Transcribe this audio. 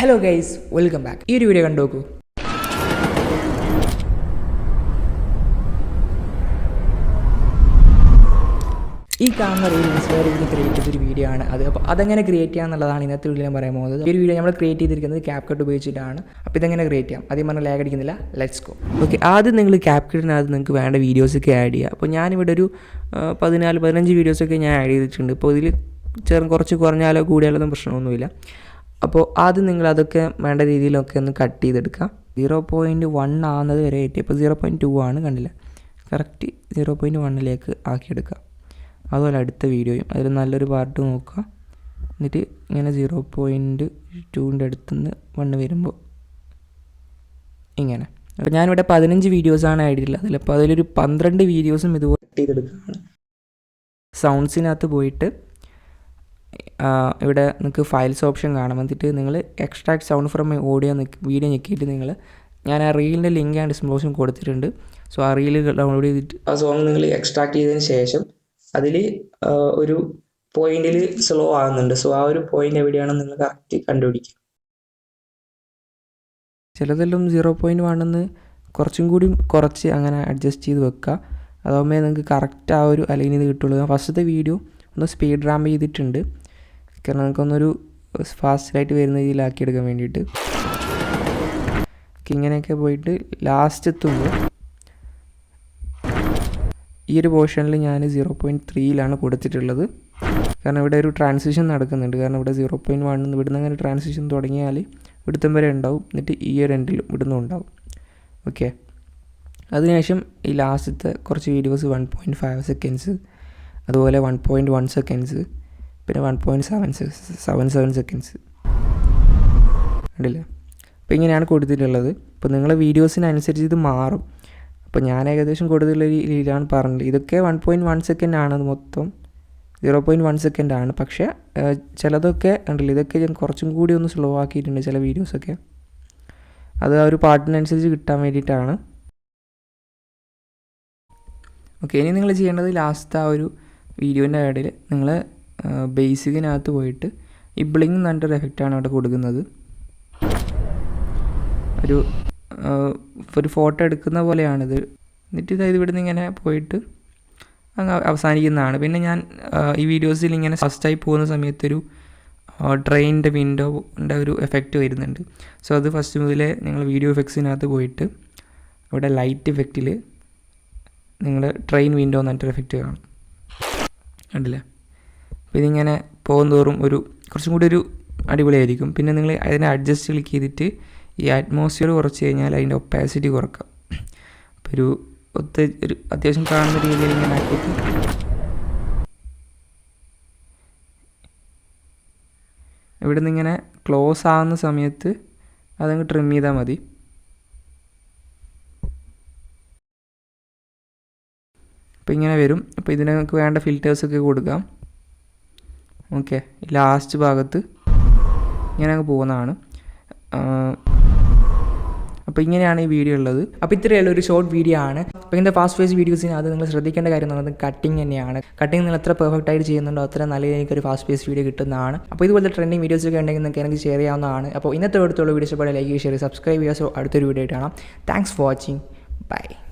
Hello guys, welcome back. ഈ ഒരു video കണ്ടു നോക്കൂ. ഈ കാണുന്ന റീൽ ഇൻസ്പയർ ചെയ്ത് ക്രിയേറ്റ് ചെയ്തൊരു വീഡിയോ ആണ് അത്. അപ്പോൾ അതെങ്ങനെ ക്രിയേറ്റ് ചെയ്യുക എന്നുള്ളതാണ് ഇന്നത്തെ വീഡിയോ ഞാൻ പറയാൻ പോകുന്നത്. ഈ ഒരു വീഡിയോ നമ്മൾ ക്രിയേറ്റ് ചെയ്തിരിക്കുന്നത് CapCut ഉപയോഗിച്ചിട്ടാണ്. അപ്പോൾ ഇതെങ്ങനെ ക്രിയേറ്റ് ചെയ്യാം, ആദ്യം പറഞ്ഞാൽ ലാഗ് അടിക്കുന്നില്ല, ലെറ്റ്സ് ഗോ. ഓക്കെ, ആദ്യം നിങ്ങൾ CapCutiനകത്ത് നിങ്ങൾക്ക് വേണ്ട വീഡിയോസൊക്കെ ആഡ് ചെയ്യുക. അപ്പോൾ ഞാനിവിടെ ഒരു 14-15 വീഡിയോസൊക്കെ ഞാൻ ആഡ് ചെയ്തിട്ടുണ്ട്. ഇപ്പോൾ ഇതിൽ കുറച്ച് കുറഞ്ഞാലോ കൂടിയാലോ ഒന്നും പ്രശ്നമൊന്നുമില്ല. അപ്പോൾ ആദ്യം നിങ്ങൾ അതൊക്കെ വേണ്ട രീതിയിലൊക്കെ ഒന്ന് കട്ട് ചെയ്തെടുക്കുക. 0.1 ആവുന്നത് വരെ എത്തി. ഇപ്പോൾ 0.2 ആണ്, കണ്ടില്ല, കറക്റ്റ് 0.1 ആക്കിയെടുക്കുക. അതുപോലെ അടുത്ത വീഡിയോയും അതിൽ നല്ലൊരു പാർട്ട് നോക്കുക. എന്നിട്ട് ഇങ്ങനെ 0.2 അടുത്തുനിന്ന് 1 വരുമ്പോൾ ഇങ്ങനെ. അപ്പോൾ ഞാനിവിടെ 15 വീഡിയോസാണ് ആഡ് ചെയ്തിട്ടുള്ളത്. അപ്പോൾ അതിലൊരു 12 വീഡിയോസും ഇതുപോലെ കട്ട് ചെയ്തെടുക്കുകയാണ്. സൗണ്ട്സിനകത്ത് പോയിട്ട് ഇവിടെ നിങ്ങൾക്ക് ഫയൽസ് ഓപ്ഷൻ കാണാം. എന്നിട്ട് നിങ്ങൾ extract sound from audio video ഞെക്കിയിട്ട് ഞാൻ ആ റീലിൻ്റെ ലിങ്ക് ആൻഡ് ഡിസ്ക്രിപ്ഷൻ കൊടുത്തിട്ടുണ്ട്. സോ ആ റീൽ ഡൗൺലോഡ് ചെയ്തിട്ട് ആ സോങ് നിങ്ങൾ എക്സ്ട്രാക്ട് ചെയ്തതിന് ശേഷം അതിൽ ഒരു പോയിന്റിൽ സ്ലോ ആകുന്നുണ്ട്. സോ ആ ഒരു പോയിന്റ് എവിടെയാണെന്ന് നിങ്ങൾ കറക്റ്റ് കണ്ടുപിടിക്കുക. ചിലതെല്ലാം 0.1 കുറച്ചും കൂടി കുറച്ച് അങ്ങനെ അഡ്ജസ്റ്റ് ചെയ്ത് വെക്കുക. അതാകുമ്പോൾ നിങ്ങൾക്ക് കറക്റ്റ് ആ ഒരു അലൈൻ ചെയ്ത് കിട്ടുള്ളൂ. ഫസ്റ്റത്തെ വീഡിയോ ഒന്ന് സ്പീഡ് റാമ്പ് ചെയ്തിട്ടുണ്ട്, കാരണം നമുക്കൊന്നൊരു ഫാസ്റ്റായിട്ട് വരുന്ന രീതിയിലാക്കിയെടുക്കാൻ വേണ്ടിയിട്ട്. ഇങ്ങനെയൊക്കെ പോയിട്ട് ലാസ്റ്റ് എത്തുമ്പോൾ ഈ ഒരു പോർഷനിൽ ഞാൻ 0.3 കൊടുത്തിട്ടുള്ളത്. കാരണം ഇവിടെ ഒരു ട്രാൻസിഷൻ നടക്കുന്നുണ്ട്. കാരണം ഇവിടെ 0.1 ഇവിടുന്ന് അങ്ങനെ ട്രാൻസിഷൻ തുടങ്ങിയാൽ ഇവിടുത്തം വരെ ഉണ്ടാവും. എന്നിട്ട് ഈ ഒരു എൻഡിലും ഇവിടുന്നും ഉണ്ടാവും. ഓക്കെ, അതിനുശേഷം ഈ ലാസ്റ്റത്തെ കുറച്ച് വീഡിയോസ് 1.5 സെക്കൻഡ്സ്, അതുപോലെ 1.1 സെക്കൻഡ്സ്, പിന്നെ 1.77 സെക്കൻഡ്സ് ഉണ്ടല്ലേ. അപ്പോൾ ഇങ്ങനെയാണ് കൊടുത്തിട്ടുള്ളത്. അപ്പോൾ നിങ്ങളെ വീഡിയോസിനനുസരിച്ച് ഇത് മാറും. അപ്പോൾ ഞാൻ ഏകദേശം കൊടുത്തിട്ടുള്ള രീതിയിലാണ് പറഞ്ഞത്. ഇതൊക്കെ 1.1 സെക്കൻഡ് ആണ്, അത് മൊത്തം 0.1 സെക്കൻഡ് ആണ്. പക്ഷേ ചിലതൊക്കെ ഉണ്ടല്ലോ, ഇതൊക്കെ ഞാൻ കുറച്ചും കൂടി ഒന്ന് സ്ലോ ആക്കിയിട്ടുണ്ട് ചില വീഡിയോസൊക്കെ. അത് ആ ഒരു പാട്ടിനനുസരിച്ച് കിട്ടാൻ വേണ്ടിയിട്ടാണ്. ഓക്കെ, ഇനി നിങ്ങൾ ചെയ്യേണ്ടത് ലാസ്റ്റ് ആ ഒരു വീഡിയോൻ്റെ ഇടയിൽ നിങ്ങൾ ബേസിക്കിനകത്ത് പോയിട്ട് ഈ ബ്ലിങ് എന്ന് പറഞ്ഞിട്ടൊരു എഫക്റ്റാണ് അവിടെ കൊടുക്കുന്നത്. ഒരു ഫോട്ടോ എടുക്കുന്ന പോലെയാണിത്. എന്നിട്ട് ഇതായത് ഇവിടുന്ന് ഇങ്ങനെ പോയിട്ട് അങ്ങ് അവസാനിക്കുന്നതാണ്. പിന്നെ ഞാൻ ഈ വീഡിയോസിൽ ഇങ്ങനെ ഫസ്റ്റായി പോകുന്ന സമയത്തൊരു ട്രെയിനിൻ്റെ വിൻഡോൻ്റെ ഒരു എഫക്റ്റ് വരുന്നുണ്ട്. സോ അത് ഫസ്റ്റ് മുതലേ നിങ്ങൾ വീഡിയോ എഫക്ട്സിനകത്ത് പോയിട്ട് അവിടെ ലൈറ്റ് എഫക്റ്റിൽ നിങ്ങൾ ട്രെയിൻ വിൻഡോ എന്ന് പറഞ്ഞിട്ടൊരു എഫക്റ്റ് കാണും, കണ്ടില്ലേ. അപ്പോൾ ഇതിങ്ങനെ പോകുന്തോറും കുറച്ചും കൂടി ഒരു അടിപൊളിയായിരിക്കും. പിന്നെ നിങ്ങൾ അതിനെ അഡ്ജസ്റ്റ് ക്ലിക്ക് ചെയ്തിട്ട് ഈ അറ്റ്മോസ്ഫിയർ കുറച്ച് കഴിഞ്ഞാൽ അതിൻ്റെ ഒപ്പാസിറ്റി കുറക്കാം. അപ്പോൾ ഒരു അത്യാവശ്യം കാണുന്ന രീതിയിൽ ഇങ്ങനെ ആക്കിയിട്ട് ഇവിടെ നിന്ന് ഇങ്ങനെ ക്ലോസ് ആകുന്ന സമയത്ത് അതങ്ങ് ട്രിം ചെയ്താൽ മതി. അപ്പോൾ ഇങ്ങനെ വരും. അപ്പോൾ ഇതിന് നമുക്ക് വേണ്ട ഫിൽറ്റേഴ്സൊക്കെ കൊടുക്കാം. ഓക്കെ, ലാസ്റ്റ് ഭാഗത്ത് ഇങ്ങനെ അങ്ങ് പോകുന്നതാണ്. അപ്പോൾ ഇങ്ങനെയാണ് ഈ വീഡിയോ ഉള്ളത്. അപ്പോൾ ഇത്രയുള്ള ഒരു ഷോർട്ട് വീഡിയോ ആണ്. അപ്പോൾ ഇങ്ങനത്തെ ഫാസ്റ്റ് ഫേസ് വീഡിയോസിന് അത് നിങ്ങൾ ശ്രദ്ധിക്കേണ്ട കാര്യം എന്ന് പറയുന്നത് കട്ടിങ് തന്നെയാണ്. കട്ടിങ് നിങ്ങൾ എത്ര പെർഫെക്റ്റ് ആയിട്ട് ചെയ്യുന്നുണ്ടോ അത്ര നല്ല എനിക്കൊരു ഫാസ്റ്റ് ഫേസ് വീഡിയോ കിട്ടുന്നതാണ്. അപ്പോൾ ഇതുപോലത്തെ ട്രെൻഡിങ് വീഡിയോസൊക്കെ ഉണ്ടെങ്കിൽ നിങ്ങൾക്ക് എനിക്ക് ഷെയർ ചെയ്യാവുന്നതാണ്. അപ്പോൾ ഇന്നത്തെ അടുത്തുള്ള വീഡിയോസ് പോലെ ലൈക്ക്, ഷെയർ, സബ്സ്ക്രൈബ് ചെയ്യുക. സോ അടുത്തൊരു വീഡിയോ ആയിട്ട് കാണാം. Thanks for watching. ബൈ.